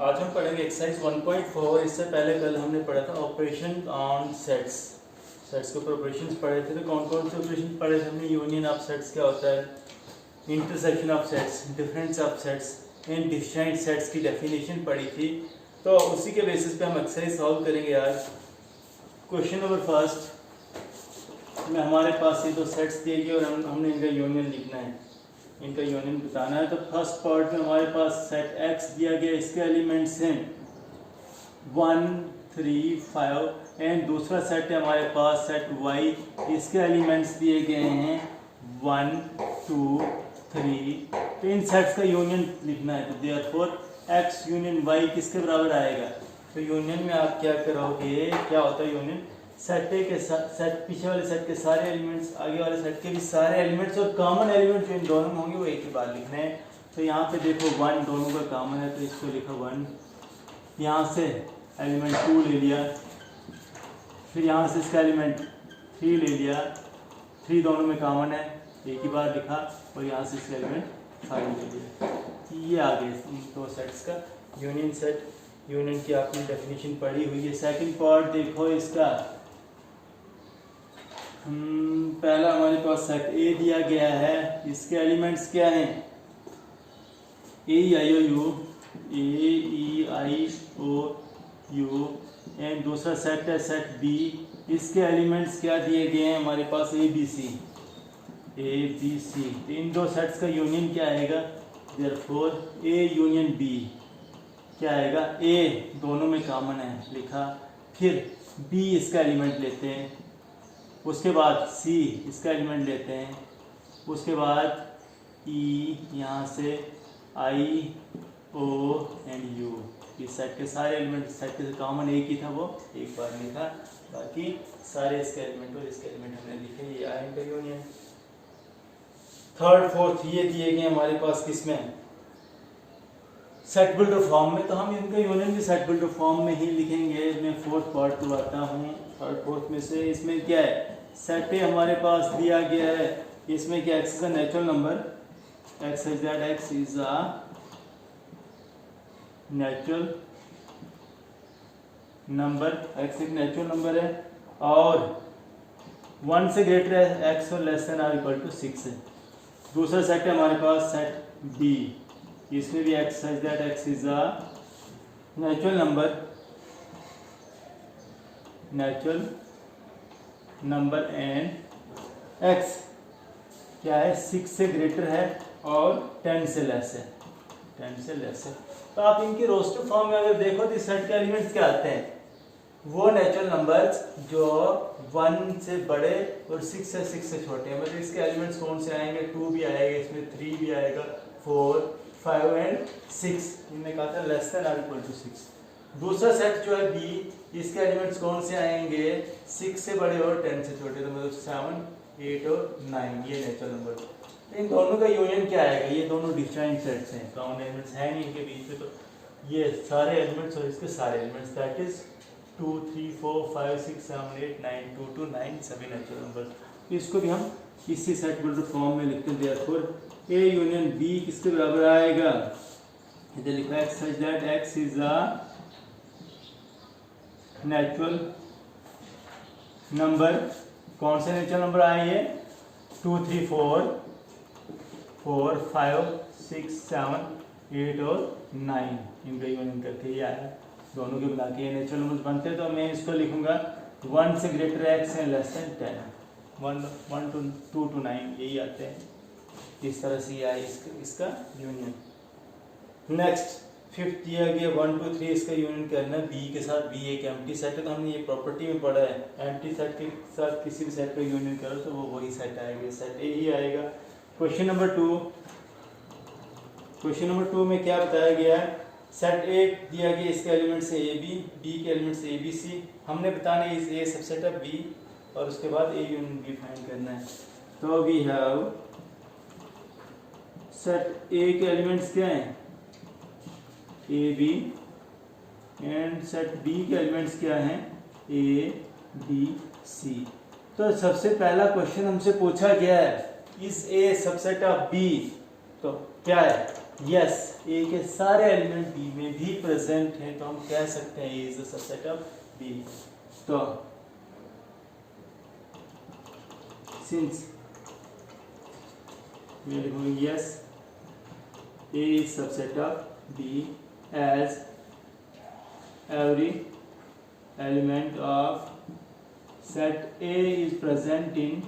आज हम पढ़ेंगे एक्सरसाइज 1.4। इससे पहले कल हमने पढ़ा था ऑपरेशन ऑन सेट्स। सेट्स के ऊपर ऑपरेशंस पढ़े थे। तो कौन कौन से ऑपरेशन पढ़े थे हमने? यूनियन ऑफ सेट्स क्या होता है, intersection of sets, difference of sets and disjoint sets की डेफिनेशन पढ़ी थी। तो उसी के बेसिस पे हम एक्सरसाइज सॉल्व करेंगे आज। क्वेश्चन नंबर फर्स्ट में हमारे पास ये दो सेट्स दिए गए और हमने इनका यूनियन लिखना है, इनका यूनियन बताना है। तो फर्स्ट पार्ट में हमारे पास सेट x दिया गया, इसके एलिमेंट्स हैं 1 3 5 एंड दूसरा सेट है हमारे पास सेट y, इसके एलिमेंट्स दिए गए हैं 1 2 3। तो इन सेट्स का यूनियन लिखना है। तो देयरफॉर x यूनियन y किसके बराबर आएगा? तो यूनियन में आप क्या करोगे, क्या होता है यूनियन? सेट ए के सेट पीछे वाले सेट के सारे एलिमेंट्स, आगे वाले सेट के भी सारे एलिमेंट्स और कॉमन एलिमेंट जो इन दोनों में होंगे वो एक ही बार लिखने हैं। तो यहाँ पे देखो 1 दोनों का कॉमन है तो इसको लिखा 1, यहाँ से एलिमेंट 2 ले लिया, फिर यहाँ से इसका एलिमेंट 3 ले लिया, 3 दोनों में कॉमन है एक ही बार लिखा, और यहाँ से इसका एलिमेंट 5 ले लिया। ये आ गया इन दो सेट्स का यूनियन सेट। यूनियन की आपने डेफिनेशन पढ़ी हुई है। सेकंड पार्ट देखो इसका। पहला हमारे पास सेट ए दिया गया है, इसके एलिमेंट्स क्या हैं? A I O U, A E I O U. And दूसरा सेट है सेट बी, इसके एलिमेंट्स क्या दिए गए हैं हमारे पास? ए बी सी, ए बी सी। इन दो सेट्स का यूनियन क्या आएगा? देयरफॉर ए यूनियन बी क्या आएगा? ए दोनों में कॉमन है लिखा, फिर बी इसका एलिमेंट लेते हैं, उसके बाद सी इसका एलिमेंट लेते हैं, उसके बाद ई, यहाँ से आई ओ एंड यू। इस सेट के सारे एलिमेंट, सेट के कॉमन एक ही था वो एक बार लिखा, बाकी सारे इसके एलिमेंट और इसके एलिमेंट हमने लिखे। ये आया इनका यूनियन। थर्ड फोर्थ ये दिए गए हमारे पास किसमें? सेट बिल्डर फॉर्म में। तो हम इनका यूनियन भी सेट बिल्डर फॉर्म में ही लिखेंगे। मैं फोर्थ पार्ट को आता हूँ। थर्ड फोर्थ में से इसमें क्या है? सेट ए हमारे पास दिया गया है, इसमें क्या? X is a natural number, X is that X is a natural number, X एक नेचुरल नंबर है और 1 से ग्रेटर है एक्स और less than or equal to 6 है। दूसरा सेट है हमारे पास सेट बी, इसमें भी x is that X is a natural number and x क्या है? 6 से ग्रेटर है और 10 से लेस है, 10 से लेस है। तो आप इनकी रोस्टर फॉर्म में अगर देखो तो इस सेट के एलिमेंट्स क्या आते हैं? वो नेचुरल नंबर्स जो 1 से बड़े और 6 से छोटे हैं। मतलब इसके एलिमेंट्स कौन से आएंगे? 2 भी आएगा, इसमें 3 भी आएगा, 4 5 एंड 6। इनमें कहा था less than or equal to 6। दूसरा सेट जो है बी, इसके एलिमेंट्स कौन से आएंगे? 6 से बड़े और 10 से छोटे, तो मतलब 7 8 और 9 ये नेचुरल नंबर। इन दोनों का यूनियन क्या आएगा? ये दोनों डिफरेंट सेट्स हैं, कॉमन एलिमेंट्स हैं नहीं इनके बीच में। तो ये सारे एलिमेंट्स और इसके सारे एलिमेंट्स दैट इज 2 3 4 5 6 7 8 9 2 2 9 सभी नेचुरल नंबर। इसको भी हम इसी सेट बिल्डर फॉर्म में लिखते हैं। देयरफॉर ए यूनियन बी किसके बराबर आएगा? इधर लिखा है such that X is a natural number. कौन से नेचुरल नंबर आए ये? 2 3 4 5 6 7 8 और 9 इनका यूनियन करके ये आया। दोनों के बना के ये नेचुरल नंबर्स बनते हैं। तो मैं इसको लिखूंगा 1 से greater x and less than 10, 1 to 2 to 9 यही आते हैं। इस तरह से ये आया इसका यूनियन। नेक्स्ट फिफ्थ दिया गया 1 2 3, इसका यूनियन करना है बी के साथ। बी एक एम्प्टी सेट है, तो हमने ये प्रॉपर्टी में पढ़ा है, एम्प्टी सेट के साथ किसी भी सेट का यूनियन करो तो वो वही सेट आएगा, सेट ए ही आएगा। क्वेश्चन नंबर 2 में क्या बताया गया है? सेट ए दिया गया, इसके एलिमेंट्स है ए बी, बी के एलिमेंट्स ए बी सी। हमने बताना है इस ए सबसेट ऑफ बी और उसके बाद ए यूनियन बी फाइंड करना है। तो वी हैव सेट ए के एलिमेंट्स क्या हैं? A B and set B के एलिमेंट्स क्या हैं? A B C. तो सबसे पहला क्वेश्चन हमसे पूछा गया है is A subset of B, तो क्या है? यस ए के सारे एलिमेंट बी में भी प्रेजेंट हैं तो हम कह सकते हैं A is the subset of B. तो since we are going yes A is subset of B as every element of set A is present in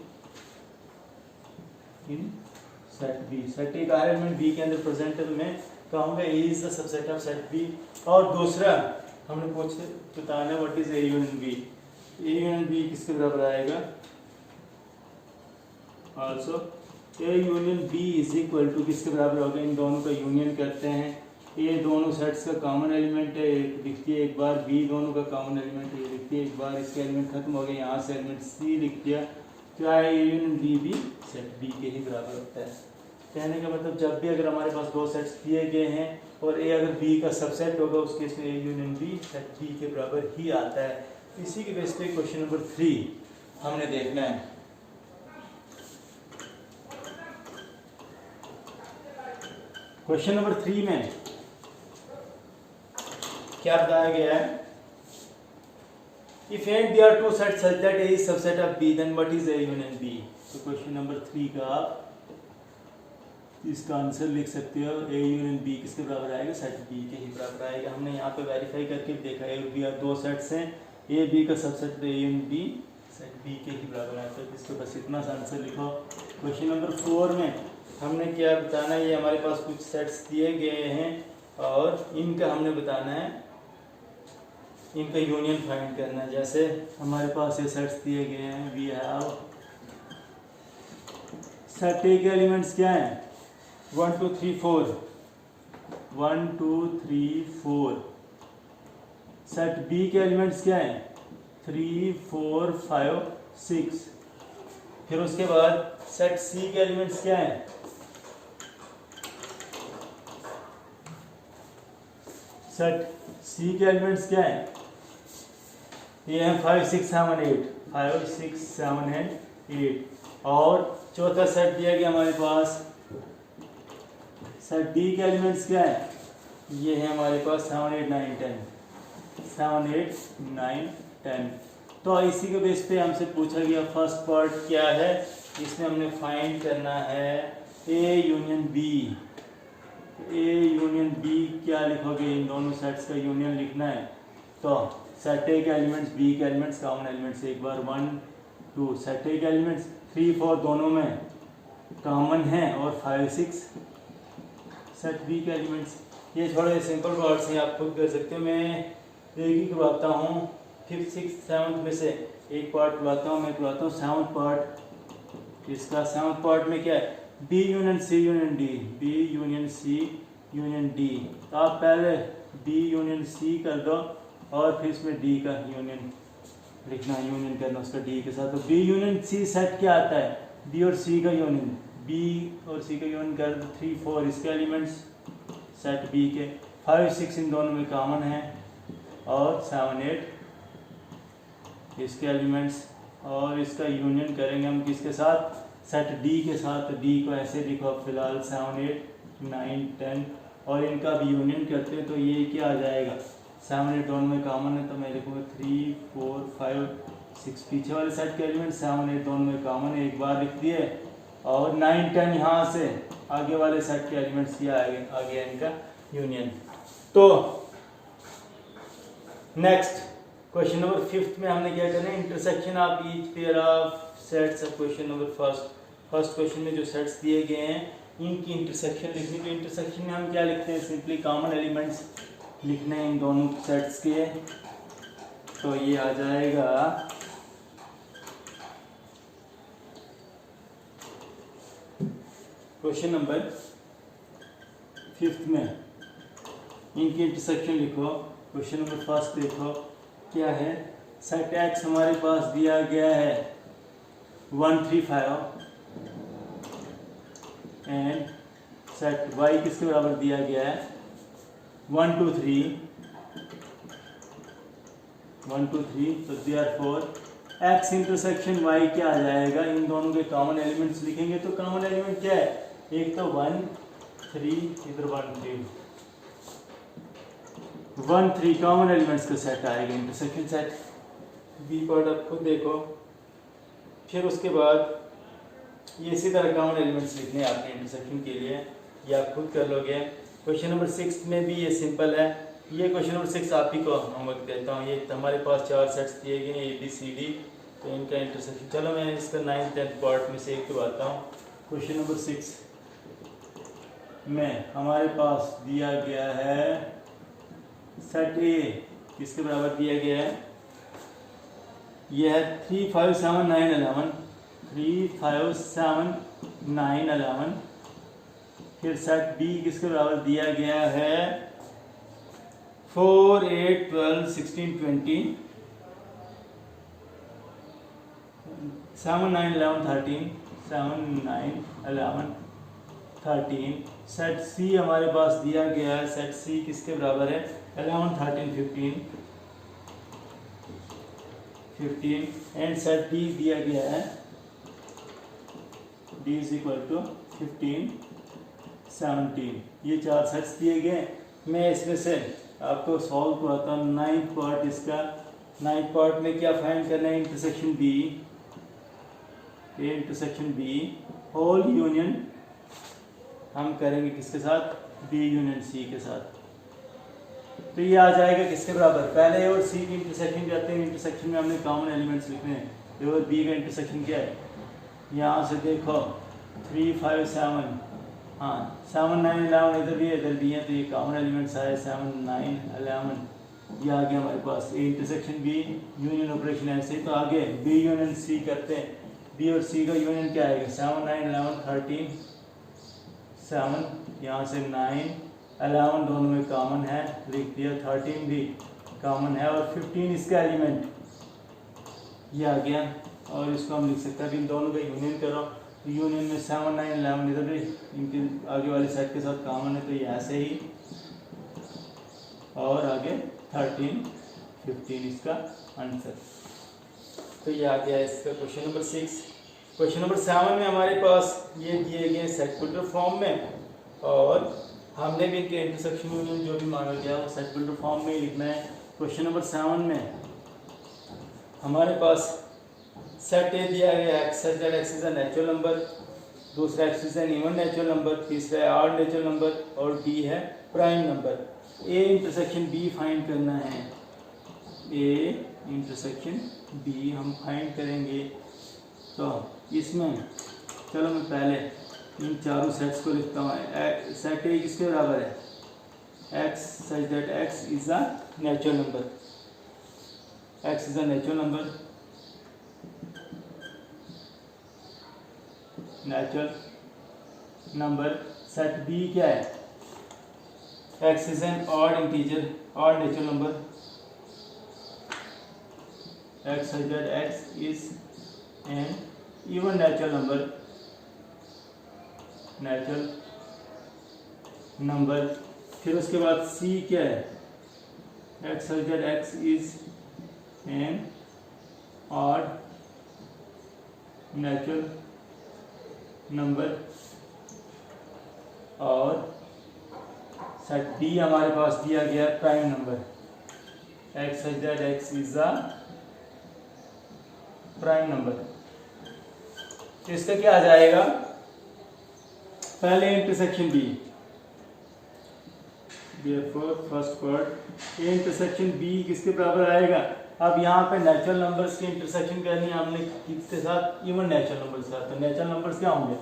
set B। set A का एलिमेंट B के अंदर present है तो मैं कहूँगा A is the subset of set B। और दूसरा हमने बताना what is A union B। A union B किसके बराबर आएगा? Also A union B is equal to किसके बराबर होगा? इन दोनों का यूनियन करते हैं। ए दोनों सेट्स का कॉमन एलिमेंट है, एक लिखती है एक बार, बी दोनों का कॉमन एलिमेंट है, लिखती है एक बार, इसके एलिमेंट खत्म हो गए, यहाँ से एलिमेंट सी लिख दिया, क्या ए यूनियन बी भी सेट बी के ही बराबर होता है। कहने का मतलब जब भी अगर हमारे पास दो सेट्स दिए गए हैं और ए अगर बी का सबसेट होगा उस केस में A union B set B के बराबर ही आता है। इसी के बेस पे क्वेश्चन नंबर 3 हमने देखना है। क्वेश्चन नंबर 3 में क्या बताया गया है? If and there are two sets such that A is subset of B then what is A union B. तो क्वेश्चन नंबर 3 का इसका आंसर लिख सकते हो ए यूनियन बी किसके बराबर आएगा? सेट बी के ही बराबर आएगा। हमने यहाँ पे वेरीफाई करके देखा ए और बी दो सेट्स हैं, ए बी का subset A union B set B के ही बराबर आता है। इसको बस इतना सा आंसर लिखो। क्वेश्चन नंबर 4 में हमने क्या बताना है? ये हमारे पास कुछ सेट्स दिए गए हैं और इनका हमने बताना है, इनका यूनियन फाइंड करना है। जैसे हमारे पास ये सेट्स दिए गए हैं, वी हैव सेट ए के एलिमेंट्स क्या हैं? 1 2 3 4 1 2 3 4। सेट बी के एलिमेंट्स क्या हैं? 3 4 5 6। फिर उसके बाद सेट सी के एलिमेंट्स क्या हैं? सेट सी के एलिमेंट्स क्या है? ये हैं 5 6 7 8 5 6 7 एंड 8। और चौथा सेट दिया गया हमारे पास सेट डी के एलिमेंट्स क्या है? ये है हमारे पास 7 8 9 10 7 8 9 10। तो इसी के बेस पे हमसे पूछा गया फर्स्ट पार्ट क्या है? इसमें हमने फाइंड करना है A union B. A union B क्या लिखोगे? इन दोनों सेट्स का यूनियन लिखना है। तो सेट ए के एलिमेंट्स बी के एलिमेंट्स कॉमन एलिमेंट्स एक बार 1 2 सेट ए के एलिमेंट्स 3 4 दोनों में कॉमन है और 5 6 सेट बी के एलिमेंट्स। ये थोड़े सिंपल पार्ट्स हैं, आप खुद कर सकते हो। मैं एक ही करवाता हूँ, 5th 6th 7th में से एक पार्ट करवाता हूँ। मैं करवाता हूँ 7th पार्ट। इसका 7th पार्ट में क्या है? B union C union D, B union C union D. तो आप पहले बी यूनियन सी कर दो और फिर इसमें डी का यूनियन लिखना, यूनियन करना उसका डी के साथ। तो बी यूनियन सी सेट क्या आता है? बी और सी का यूनियन, बी और सी का यूनियन कर दो। 3 4 इसके एलिमेंट्स सेट बी के, 5 6 इन दोनों में कॉमन है और 7 8 इसके एलिमेंट्स। और इसका यूनियन करेंगे हम किसके साथ? सेट डी के साथ। तो डी को ऐसे लिखो फिलहाल 7 8 9 10 और इनका भी यूनियन करते हैं तो ये क्या आ जाएगा? 7 8 दोनों में कॉमन है तो मैं लिखूँगा 3 4 5 6। पीछे वाले सेट के एलिमेंट 7 8 दोनों में कॉमन है, एक बार लिख दिए। और 9 10 यहाँ से आगे वाले सेट के एलिमेंट्स क्या आ गया इनका यूनियन। तो नेक्स्ट क्वेश्चन नंबर 5th में हमने क्या करना है? Intersection of each pair of sets. Question number first question में जो सेट्स दिए गए हैं इनकी इंटरसेक्शन लिखनी। तो इंटरसेक्शन में हम क्या लिखते हैं? सिंपली कॉमन एलिमेंट्स लिखने हैं इन दोनों सेट्स के। तो ये आ जाएगा क्वेश्चन नंबर 5th में इनकी इंटरसेक्शन लिखो। क्वेश्चन नंबर 1 देखो क्या है? सेट एक्स हमारे पास दिया गया है 1 3 5 एंड सेट वाई किसके बराबर दिया गया है? 1 2 3 1 2 3। तो देयरफॉर एक्स इंटरसेक्शन वाई क्या आ जाएगा? इन दोनों के कॉमन एलिमेंट्स लिखेंगे। तो कॉमन एलिमेंट क्या है? एक तो 1 3 इधर 1 3 1 3 कॉमन एलिमेंट्स का सेट आएगा, इंटरसेक्शन सेट। बी पार्ट आप खुद देखो। फिर उसके बाद ये इसी तरह कॉमन एलिमेंट्स लिखने हैं आपके इंटरसेक्शन के लिए, ये आप खुद कर लोगे। क्वेश्चन नंबर 6 में भी ये सिंपल है। ये क्वेश्चन नंबर 6 आप ही को होमवर्क देता हूँ। ये हमारे पास 4 सेट्स दिए गए हैं ABCD, तो इनका इंटरसेक्शन। चलो मैं इसका 9th 10th पार्ट में से एक करवाता हूँ। क्वेश्चन नंबर 6 में हमारे पास दिया गया है सेट ए, किसके बराबर दिया गया है, यह है 3 5 7 9 11, 3 5 7 9 11। फिर सेट बी किसके बराबर दिया गया है 4 8 12 16 20, 7 9 11 13, 7 9 11 13। सेट सी हमारे पास दिया गया है, सेट सी किसके बराबर है 11 13 15 एंड सेट डी दिया गया है डी इज इक्वल टू 15 17। ये 4 सेट्स दिए गए। मैं इसमें से आपको सॉल्व कराता हूँ 9th पार्ट इसका। 9th पार्ट में क्या फाइंड करना है, intersection B, A intersection B whole union हम करेंगे किसके साथ, बी यूनियन सी के साथ। तो ये आ जाएगा किसके बराबर, पहले ए और सी की इंटरसेक्शन करते हैं। इंटरसेक्शन में हमने कॉमन एलिमेंट्स लिखने हैं। ए और बी का इंटरसेक्शन क्या है, यहाँ से देखो 3 5 7, हाँ 7 9 11 इधर भी है, तो ये कॉमन एलिमेंट्स आए 7 9 11। ये आ गया हमारे पास A intersection B, union operation ऐसे। तो आगे बी यूनियन सी करते हैं। बी और सी का यूनियन क्या आएगा 7 9 11 13 7, यहाँ से 9 11 दोनों में कॉमन है, लिख दिया। 13 भी कॉमन है और 15 इसका एलिमेंट ये आ गया। और इसको हम लिख सकते हैं, अभी इन दोनों का यूनियन करो। यूनियन में 7 9 11 इधर भी इनके आगे वाली साइड के साथ कॉमन है, तो ये ऐसे ही। और आगे 13 15 इसका आंसर। तो ये आ गया इसका क्वेश्चन नंबर 6। क्वेश्चन नंबर 7 में हमारे पास ये दिए गए सेट फॉर्म में, और हमने भी इनके इंटरसेक्शन यूनियन जो भी मांगा गया वो सेट फॉर्म में ही लिखना है। क्वेश्चन नंबर 7 में हमारे पास सेट ए दिया गया है, such that x is a natural number, दूसरा x is an even natural number, तीसरा है ऑड नेचुरल नंबर और d है prime number. A intersection B find करना है, ए इंटरसेक्शन बी हम फाइंड करेंगे। तो इसमें चलो मैं पहले इन चारों सेट्स को लिखता हूँ। सेट ए किसके बराबर है, x such that x is a natural number, x is a natural number, natural number. Set B क्या है, x is an odd integer, odd natural number, x such that x is an even natural number, natural number. फिर उसके बाद c क्या है, x such that x is an odd natural number. और set d हमारे पास दिया गया prime number, x such that x is a prime number. तो इसका क्या आ जाएगा, पहले intersection B, first part A intersection B किसके बराबर आएगा। अब यहाँ पे नेचुरल नंबर्स की इंटरसेक्शन करनी है हमने किसके साथ, इवन नेचुरल नंबर के साथ। तो नेचुरल नंबर्स क्या होंगे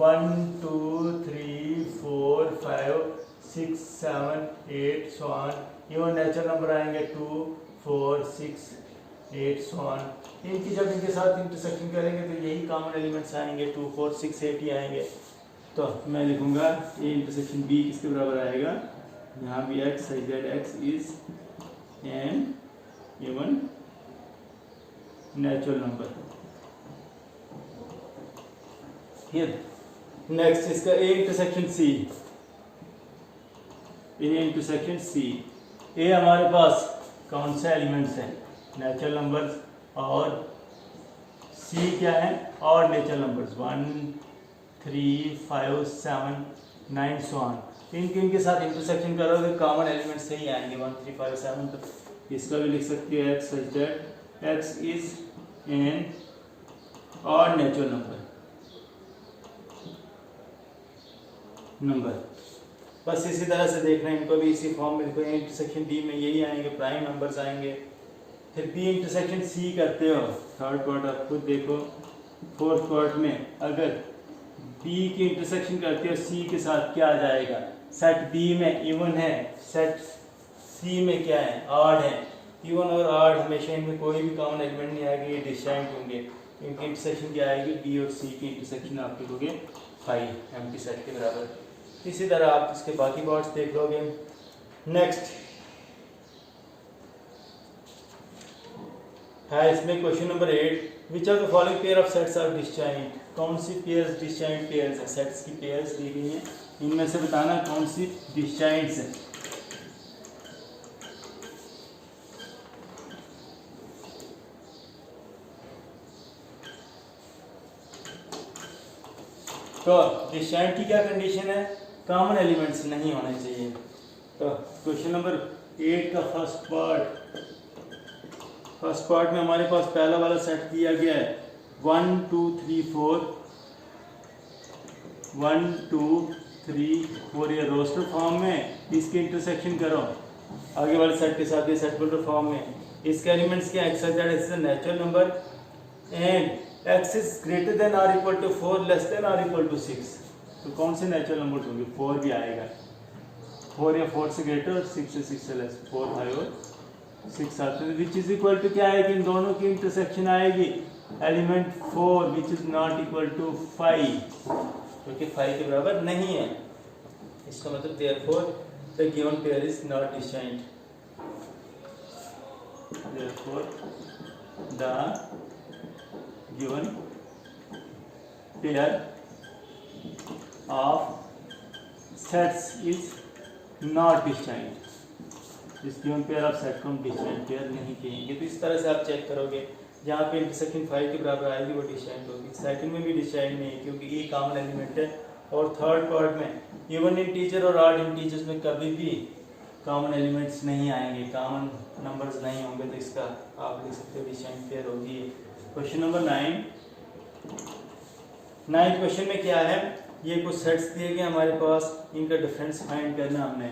1 2 3 4 5 6 7 8 so on। Even natural number आएंगे 2 4 6 8 so on। इनकी जब इनके साथ इंटरसेक्शन करेंगे तो यही कॉमन एलिमेंट्स आएंगे, 2 4 6 8 ही आएंगे। तो मैं लिखूंगा ए इंटरसेक्शन बी किसके बराबर आएगा, यहाँ भी x such that x is an even natural number. फिर नेक्स्ट इसका A intersection C, A intersection C. ए हमारे पास कौन से एलिमेंट्स हैं, नेचुरल नंबर्स, और सी क्या है, और नेचुरल नंबर्स 1 3 5 7 9 so on। इनके साथ इंटरसेक्शन करोगे कॉमन एलिमेंट से ही आएंगे 1 3 5 7। तो इसका भी लिख सकते हो x such that x is an odd natural number. बस इसी तरह से देखना, इनको भी इसी फॉर्म में देखो, इंटरसेक्शन b में यही आएंगे, प्राइम नंबर्स आएंगे। फिर b इंटरसेक्शन c करते हो, थर्ड पार्ट आप खुद देखो, फोर्थ पार्ट में अगर b की इंटरसेक्शन करते हो c के साथ क्या आ जाएगा, सेट b में इवन है, सेट c में क्या है, ऑड है। इवन और ऑड हमेशा इनमें कोई भी कॉमन एलिमेंट नहीं आएगा, ये डिस्जॉइंट होंगे। इनकी इंटरसेक्शन क्या आएगी, b और c की इंटरसेक्शन आप लिखोगे 5 एम्प्टी सेट के बराबर। इसी तरह आप इसके बाकी पार्ट्स देख लोगे। नेक्स्ट है इसमें question number 8, which of the following pair of sets are disjoint. कौन सी पेयर्स डिस्जॉइंट पेयर्स है, सेट्स की पेयर्स दी गई हैं, इनमें से बताना कौन सी डिस्जॉइंट्स है। तो डिस्जॉइंट की क्या कंडीशन है, कॉमन एलिमेंट्स नहीं होने चाहिए। तो क्वेश्चन नंबर 8 का फर्स्ट पार्ट में हमारे पास पहला वाला सेट दिया गया है 1 2 3 4 1 2 3 4, ये रोस्टर फॉर्म में, इसके इंटरसेक्शन करो आगे वाले सेट के साथ, ये सेट बिल्डर फॉर्म में। इसके एलिमेंट्स क्या, X is a natural number and X is greater than or equal to 4 less than or equal to 6। तो कौन से नेचुरल नंबर्स होंगे, 4 भी आएगा, 4 या 4 से ग्रेटर और 6 या 6 से लेस, 4 5 और 6 आते हैं। विच इज इक्वल टू क्या आएगी, इन दोनों की इंटरसेक्शन आएगी element 4 which is not equal to 5, क्योंकि 5 के बराबर नहीं है। इसका मतलब therefore the given pair is not disjoint, therefore the given pair of sets is not disjoint। इस गिवन पेयर ऑफ सेट को हम डिस्जॉइंट पेयर नहीं कहेंगे। तो इस तरह से आप चेक करोगे, जहाँ पे इंटरसेक्शन 5 के बराबर आएगी वो डिस्जॉइंट होगी, सेकंड में भी डिस्जॉइंट नहीं है क्योंकि ये कॉमन एलिमेंट है। और थर्ड पार्ट में इवन इंटीजर और ऑड इंटीजर्स में कभी भी कॉमन एलिमेंट्स नहीं आएंगे, कॉमन नंबर्स नहीं होंगे, तो इसका आप लिख सकते हो डिस्जॉइंट पेयर होगी। क्वेश्चन नंबर 9 क्वेश्चन में क्या है, ये कुछ सेट्स दिए गए हमारे पास, इनका डिफरेंस फाइंड करना हमने।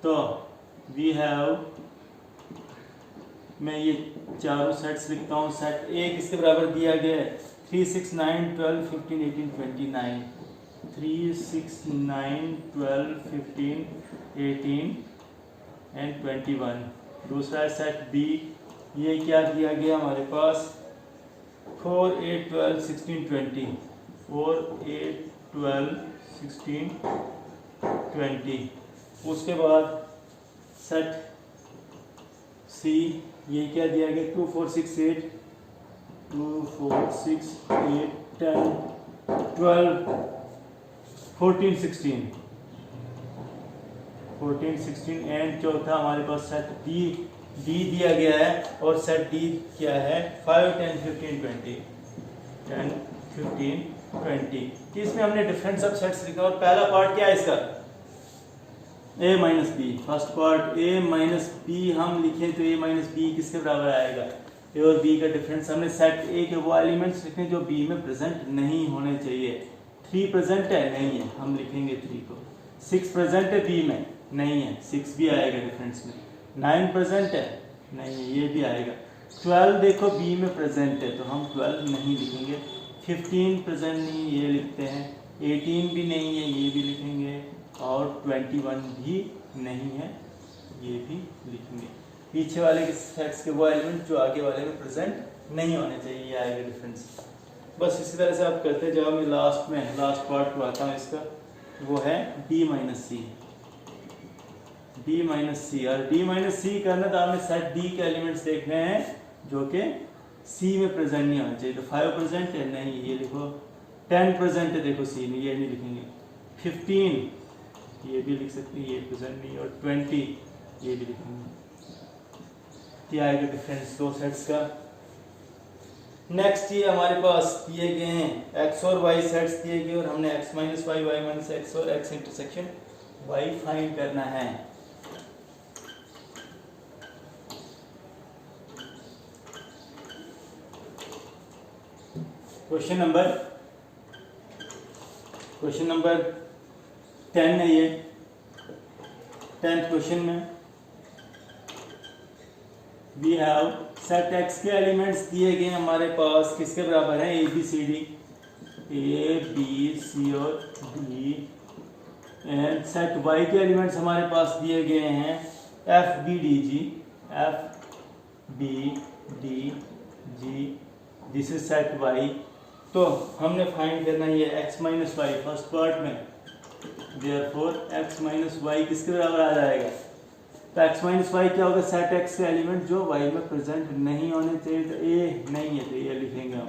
तो वी हैव, मैं ये चारों सेट्स लिखता हूँ। सेट ए किसके बराबर दिया गया है, 3 6 9 12 15 18 29, 3 6 9 12 15 18 एंड 21। दूसरा है सेट बी, ये क्या दिया गया हमारे पास, 4 8 12 16 20, 4 8 12 16 20। उसके बाद सेट सी, ये क्या दिया गया, 2 4 6 8 2 4 6 8 10 12 14 16 14 16 एंड चौथा हमारे पास सेट डी दिया गया है, और सेट डी क्या है, 5 10 15 20 10 15 20। इसमें हमने डिफरेंस ऑफ सेट्स लिखा, और पहला पार्ट क्या है इसका, a minus B. First part a minus B हम लिखें तो a माइनस बी किसके बराबर आएगा, a और b का डिफरेंस। हमने सेट a के वो एलिमेंट्स लिखे जो b में प्रेजेंट नहीं होने चाहिए। 3 प्रेजेंट है, नहीं है, हम लिखेंगे 3 को। 6 प्रेजेंट है b में, नहीं है, 6 भी आएगा डिफरेंस में। 9 प्रेजेंट है, नहीं है, ये भी आएगा। 12 देखो b में प्रेजेंट है, तो हम 12 नहीं लिखेंगे। 15 प्रेजेंट नहीं, ये लिखते हैं। 18 भी नहीं है, ये भी लिखेंगे। और 21 भी नहीं है, ये भी लिखेंगे। पीछे वाले के सेट्स के वो एलिमेंट जो आगे वाले में प्रेजेंट नहीं होने चाहिए, ये आएगा डिफरेंस। बस इसी तरह से आप करते जाओ। मैं लास्ट पार्ट को आता हूँ इसका, वो है d माइनस सी। d माइनस सी, और d माइनस सी करना तो आपने सेट d के एलिमेंट्स देखने हैं जो कि C में प्रेजेंट नहीं होना चाहिए। तो 5 प्रेजेंट है, नहीं, ये लिखो। 10 प्रेजेंट है, देखो C में, ये नहीं लिखेंगे। 15 ये भी लिख सकते हैं, ये प्रेजेंट नहीं। और 20 ये भी लिखेंगे। ये आएगा डिफरेंस दो सेट्स का। नेक्स्ट ये हमारे पास दिए गए हैं x और y सेट्स दिए गए, और हमने x minus Y, Y minus X और x इंटरसेक्शन y फाइंड करना है। क्वेश्चन नंबर 10 है ये। 10th क्वेश्चन में वी हैव सेट x के एलिमेंट्स दिए गए हमारे पास किसके बराबर है, A B C D, A B C और डी, एंड सेट y के एलिमेंट्स हमारे पास दिए गए हैं F B D G, F B D G, this is set y। तो हमने फाइंड करना है ये x minus Y first part में, देयरफॉर x माइनस वाई किसके बराबर आ जाएगा, तो x माइनस वाई क्या होगा, सेट x के एलिमेंट जो y में प्रेजेंट नहीं होने चाहिए, तो a नहीं है तो ये लिखेंगे हम,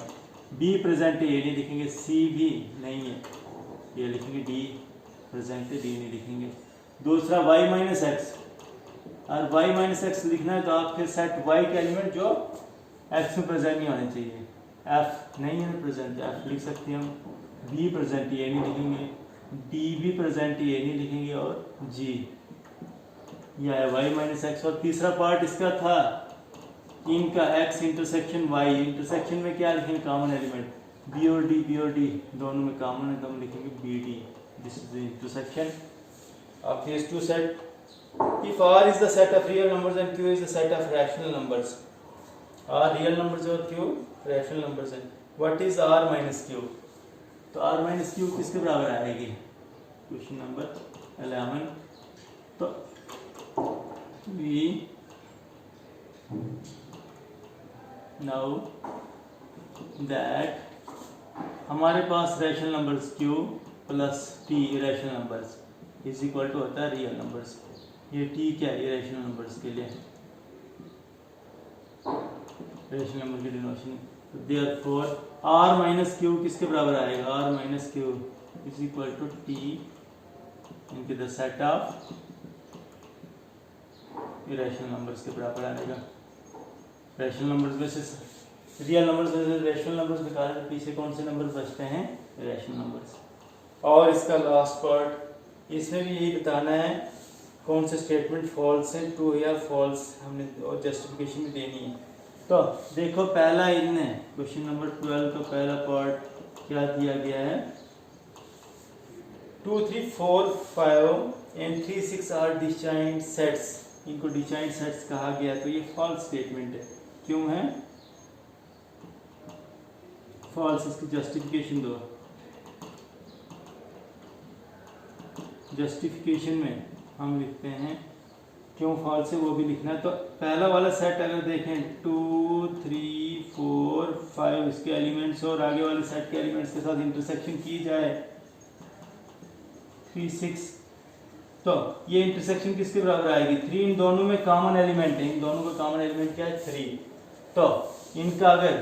b प्रेजेंट है ये नहीं लिखेंगे, c भी नहीं है ये लिखेंगे, d प्रेजेंट है d नहीं लिखेंगे। दूसरा y माइनस एक्स, और y माइनस एक्स लिखना है तो आपके सेट y के एलिमेंट जो x में प्रेजेंट नहीं होने चाहिए, f नहीं है प्रेजेंट, f लिख सकते हैं हम, b प्रेजेंट ये नहीं लिखेंगे, d भी प्रेजेंट ये नहीं लिखेंगे, और g यह है y माइनस एक्स। और तीसरा पार्ट इसका था इनका x इंटरसेक्शन y, इंटरसेक्शन में क्या लिखेंगे, कॉमन एलिमेंट b और d दोनों में कॉमन है तो हम लिखेंगे bd, this is the intersection of these two set। if r is the set of real numbers and q is the set of rational numbers, r real numbers और q rational numbers है, what is r minus q, तो r minus q किसके बराबर आएगी, question number 11। तो we know that हमारे पास rational numbers q plus t irrational numbers is equal to होता है रियल नंबर्स। ये t क्या है, इरेशनल नंबर्स के लिए रेशनल नंबर की डिनोमिनेशन, तो देयरफॉर r माइनस q किसके बराबर आएगा, r minus q is equal to t इनके the set of irrational numbers के बराबर आएगा। रैशनल नंबर्स में से रियल नंबर्स में से रैशनल नंबर्स निकालने तो पीछे कौन से नंबर बचते हैं, रैशनल नंबर्स। और इसका लास्ट पार्ट, इसमें भी यही बताना है कौन से स्टेटमेंट फॉल्स है, ट्रू या फॉल्स, हमने और जस्टिफिकेशन भी देनी है। तो देखो पहला इनने क्वेश्चन नंबर 12 का पहला पार्ट क्या दिया गया है, 2, 3, 4, 5 एंड 3, 6 आर डिस्जॉइंट सेट्स, इनको डिस्जॉइंट सेट्स कहा गया, तो ये फॉल्स स्टेटमेंट है। क्यों है फॉल्स, इसकी जस्टिफिकेशन दो। जस्टिफिकेशन में हम लिखते हैं क्यों फॉल्स है वो भी लिखना है। तो पहला वाला सेट अगर देखें 2, 3, 4, 5 इसके एलिमेंट्स और आगे वाले सेट के एलिमेंट्स के साथ इंटरसेक्शन की जाए 3, 6, तो ये इंटरसेक्शन किसके बराबर आएगी, 3, इन दोनों में कॉमन एलिमेंट है, इन दोनों का कॉमन एलिमेंट क्या है 3, तो इनका अगर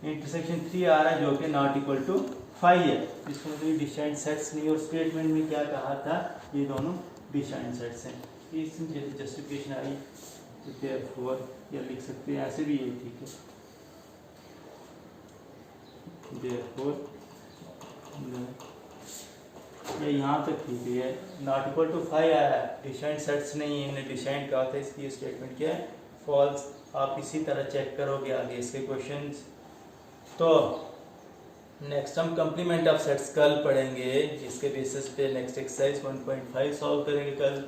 इंटरसेक्शन 3 आ रहा है जो कि नॉट इक्वल टू 5 है, इसको मतलब डिस्जॉइंट सेट्स नहीं। और स्टेटमेंट में क्या कहा था, ये दोनों डिस्जॉइंट सेट्स हैं। इसमें जस्टिफिकेशन आई तो देयरफॉर या लिख सकते हैं ऐसे भी, ये ठीक है, देयरफॉर ये यहाँ तक ठीक है, नॉट इक्वल टू 5 आया है, डिस्जॉइंट सेट्स नहीं है, इन्हें डिस्जॉइंट कहा था, इसकी स्टेटमेंट क्या है फॉल्स। आप इसी तरह चेक करोगे आगे इसके क्वेश्चंस। तो नेक्स्ट हम कंप्लीमेंट ऑफ सेट्स कल पढ़ेंगे, जिसके बेसिस पे नेक्स्ट एक्सरसाइज 1.5 सॉल्व करेंगे कल।